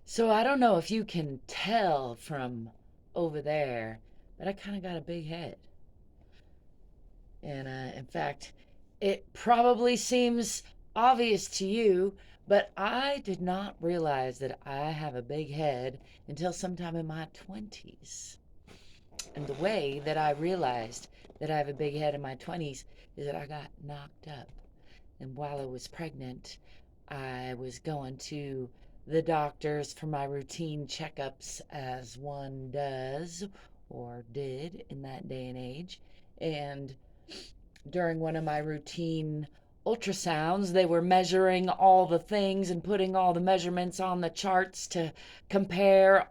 So I don't know if you can tell from over there, but I kind of got a big head. And in fact, it probably seems obvious to you, but I did not realize that I have a big head until sometime in my 20s. And the way that I realized that I have a big head in my 20s is that I got knocked up. And while I was pregnant, I was going to the doctors for my routine checkups, as one does or did in that day and age. And during one of my routine ultrasounds, they were measuring all the things and putting all the measurements on the charts to compare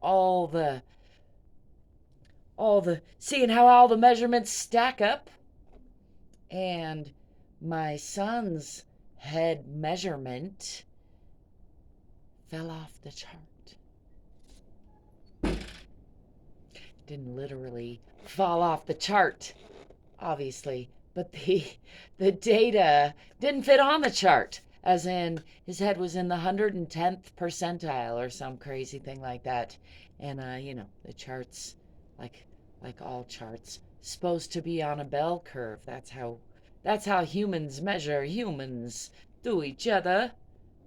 seeing how all the measurements stack up. And my son's head measurement fell off the chart. Didn't literally fall off the chart, obviously, but the data didn't fit on the chart. As in, his head was in the 110th percentile or some crazy thing like that. And the charts, like like all charts, supposed to be on a bell curve. That's how humans measure humans to each other.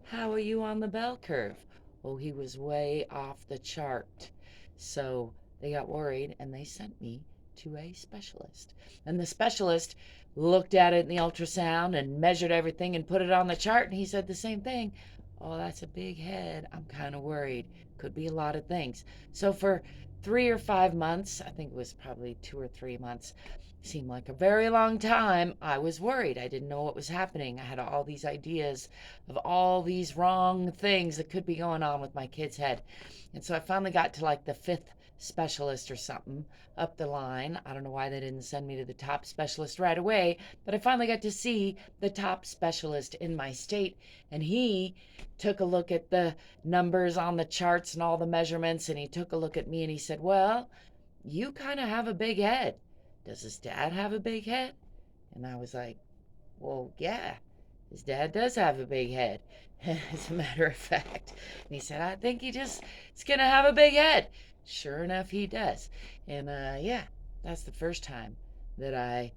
How are you on the bell curve? Oh, he was way off the chart. So they got worried and they sent me to a specialist. And the specialist looked at it in the ultrasound and measured everything and put it on the chart. And he said the same thing. Oh, that's a big head. I'm kind of worried. Could be a lot of things. So for 3 or 5 months, I think it was probably 2 or 3 months, seemed like a very long time, I was worried. I didn't know what was happening. I had all these ideas of all these wrong things that could be going on with my kid's head. And so I finally got to like the fifth specialist or something up the line. I don't know why they didn't send me to the top specialist right away, but I finally got to see the top specialist in my state. And he took a look at the numbers on the charts and all the measurements. And he took a look at me and he said, "Well, you kind of have a big head. Does his dad have a big head?" And I was like, "Well, yeah, his dad does have a big head, as a matter of fact." And he said, "I think he's going to have a big head." Sure enough, he does. And yeah, that's the first time that I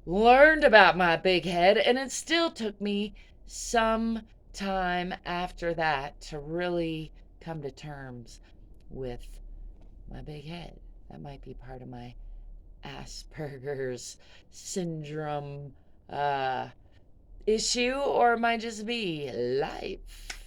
learned about my big head. And it still took me some time after that to really come to terms with my big head. That might be part of my Asperger's syndrome uh, issue, or it might just be life.